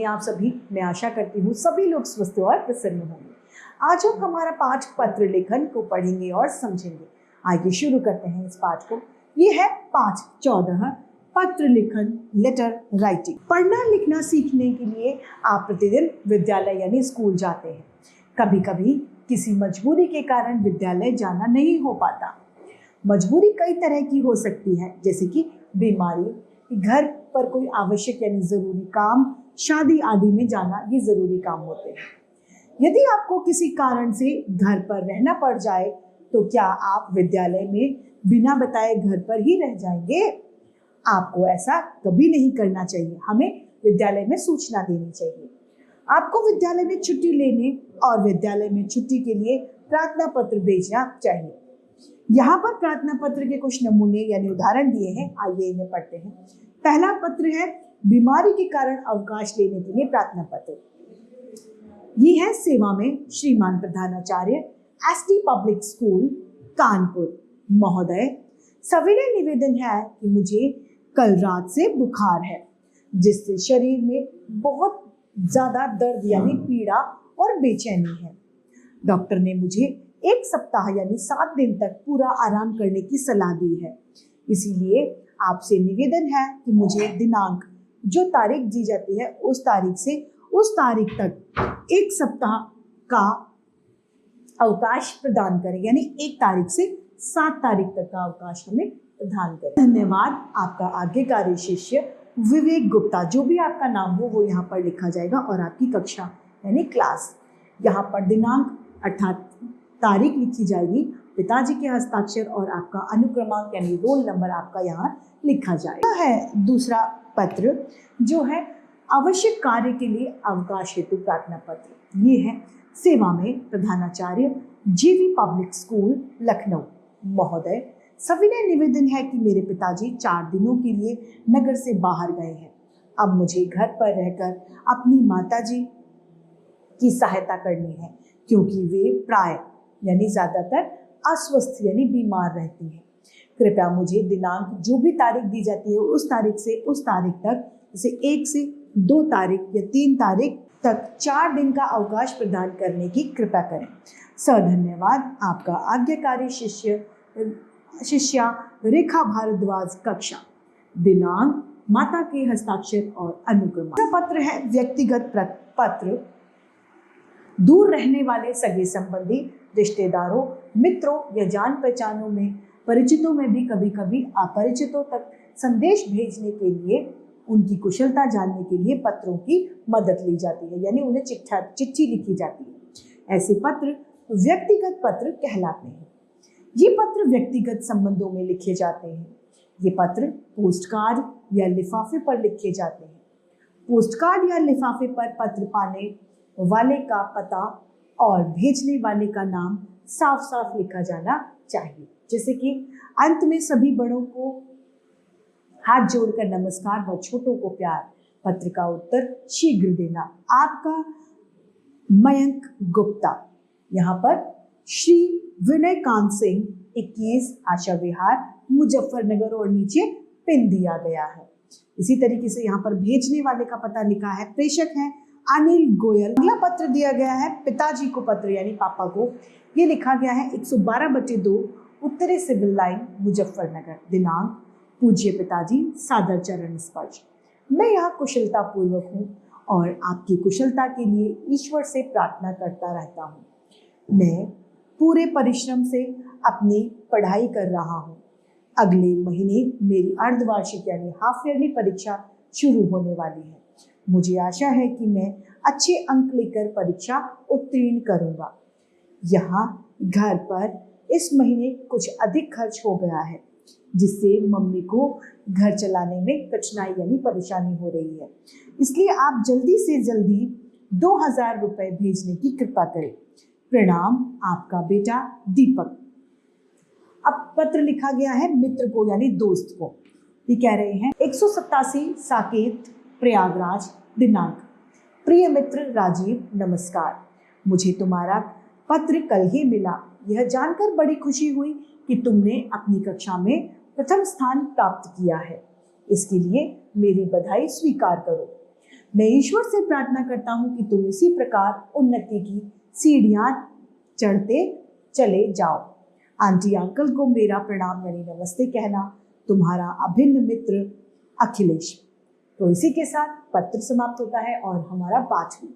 हैं आप सभी? मैं आशा करती हूँ सभी लोग स्वस्थ और प्रसन्न होंगे। आज हम हमारा पाठ पत्र लेखन को पढ़ेंगे और समझेंगे। आइए शुरू करते हैं इस पाठ को। ये है पाठ 14 पत्र लेखन, लेटर राइटिंग। पढ़ना लिखना सीखने के लिए आप प्रतिदिन विद्यालय यानी स्कूल जाते हैं। कभी कभी किसी मजबूरी के कारण विद्यालय जाना नहीं हो पाता। मजबूरी कई तरह की हो सकती है, जैसे कि बीमारी, घर पर कोई आवश्यक यानी जरूरी काम, शादी आदि में जाना, ये जरूरी काम होते हैं। यदि आपको किसी कारण से घर पर रहना पड़ जाए तो क्या आप विद्यालय में बिना बताए घर पर ही रह जाएंगे? आपको ऐसा कभी नहीं करना चाहिए। हमें विद्यालय में सूचना देनी चाहिए। आपको विद्यालय में छुट्टी लेने और विद्यालय में छुट्टी के लिए प्रार्थना पत्र भेजना चाहिए। यहाँ पर प्रार्थना पत्र के कुछ नमूने यानी उदाहरण दिए हैं, आइए इन्हें पढ़ते हैं। पहला पत्र है बीमारी के कारण अवकाश लेने के लिए प्रार्थना पत्र। ये है सेवा में श्रीमान प्रधानाचार्य एसडी पब्लिक स्कूल कानपुर महोदय, सविनय निवेदन है कि मुझे कल रात से बुखार है, जिससे शरीर में बहुत ज्यादा दर्द यानी पीड़ा और बेचैनी है। डॉक्टर ने मुझे 1 सप्ताह यानी 7 दिन तक पूरा आराम करने की सलाह दी है। इसीलिए आपसे निवेदन है कि मुझे दिनांक, जो तारीख दी जाती है, उस तारीख से उस तारीख तक 1 सप्ताह का अवकाश प्रदान करें, यानी 1 तारीख से 7 तारीख तक का अवकाश हमें प्रदान करें। धन्यवाद। आपका आज्ञाकारी शिष्य विवेक गुप्ता। जो भी आपका नाम हो वो यहाँ पर लिखा जाएगा और आपकी कक्षा यानी क्लास, यहाँ पर दिनांक अर्थात तारीख लिखी जाएगी, पिताजी के हस्ताक्षर और आपका अनुक्रमांक यानी रोल नंबर आपका यहाँ लिखा जाएगा। है दूसरा पत्र जो है आवश्यक कार्य के लिए अवकाश हेतु प्रार्थना पत्र। ये है सेवा में प्रधानाचार्य जीवी पब्लिक स्कूल लखनऊ महोदय, सविनय निवेदन है कि मेरे पिताजी 4 दिनों के लिए नगर से बाहर गए हैं। अब मुझे घर पर रहकर अपनी माताजी की सहायता करनी है, क्योंकि वे प्राय यानी ज्यादातर अस्वस्थ यानी बीमार रहती हैं। कृपया मुझे दिनांक, जो भी तारीख दी जाती है, उस तारीख से उस तारीख तक, जैसे 1 से 2 तारीख या 3 तारीख तक 4 दिन का अवकाश प्रदान करने की कृपा करें। धन्यवाद। आपका आज्ञाकारी शिष्या रेखा भारद्वाज कक्षा। दिनांक, माता के हस्ताक्षर और अनुक्रम। पत्र है व्यक्तिगत पत्र। दूर रहने वाले सगे संबंधी, रिश्तेदारों, मित्रों या जान पहचानों में, परिचितों में भी कभी कभी अपरिचितों तक संदेश भेजने के लिए, उनकी कुशलता जानने के लिए पत्रों की मदद ली जाती है, यानी उन्हें चिट्ठी लिखी जाती है। ऐसे पत्र व्यक्तिगत पत्र कहलाते हैं। ये पत्र व्यक्तिगत संबंधों में लिखे जाते हैं। ये पत्र पोस्ट कार्ड या लिफाफे पर लिखे जाते हैं। पोस्ट कार्ड या लिफाफे पर पत्र पाने वाले का पता और भेजने वाले का नाम साफ साफ लिखा जाना चाहिए। जैसे कि अंत में सभी बड़ों को हाथ जोड़कर नमस्कार व छोटों को प्यार। पत्र का उत्तर शीघ्र देना। आपका मयंक गुप्ता। यहाँ पर श्री विनय कांत सिंह 21 आशा विहार मुजफ्फरनगर और नीचे पिन दिया गया है। इसी तरीके से यहाँ पर भेजने वाले का पता लिखा है, प्रेषक है अनिल गोयल। अगला पत्र दिया गया है पिताजी को पत्र यानी पापा को। ये लिखा गया है 112/2 उत्तरी सिविल लाइन मुजफ्फरनगर। दिनांक, पूज्य पिताजी, सादर चरण स्पर्श। मैं यहाँ कुशलता पूर्वक हूँ और आपकी कुशलता के लिए ईश्वर से प्रार्थना करता रहता हूँ। मैं पूरे परिश्रम से अपनी पढ़ाई कर रहा हूँ। अगले महीने मेरी अर्धवार्षिक यानी हाफ ईयरली परीक्षा शुरू होने वाली है। मुझे आशा है कि मैं अच्छे अंक लेकर परीक्षा उत्तीर्ण करूंगा। यहाँ घर पर इस महीने कुछ अधिक खर्च हो गया है, जिससे मम्मी को घर चलाने में कठिनाई यानी परेशानी हो रही है। इसलिए आप जल्दी से जल्दी 2000 रुपए भेजने की कृपा करें। प्रणाम, आपका बेटा दीपक। अब पत्र लिखा गया है मित्र को यानी दोस्त को। ये कह रहे हैं 187 साकेत प्रयागराज। दिनांक, प्रिय मित्र राजीव, नमस्कार। मुझे तुम्हारा पत्र कल ही मिला। यह जानकर बड़ी खुशी हुई कि तुमने अपनी कक्षा में प्रथम स्थान प्राप्त किया है। इसके लिए मेरी बधाई स्वीकार करो। मैं ईश्वर से प्रार्थना करता हूँ कि तुम इसी प्रकार उन्नति की सीढ़ियाँ चढ़ते चले जाओ। आंटी अंकल को मेरा प्रणाम यानी नमस्ते कहना। तुम्हारा अभिन्न मित्र अखिलेश। तो इसी के साथ पत्र समाप्त होता है और हमारा पाठ भी।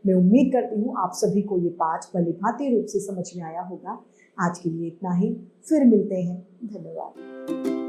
मैं उम्मीद करती हूँ आप सभी को ये पाठ भलीभांति रूप से समझ में आया होगा। आज के लिए इतना ही, फिर मिलते हैं। धन्यवाद।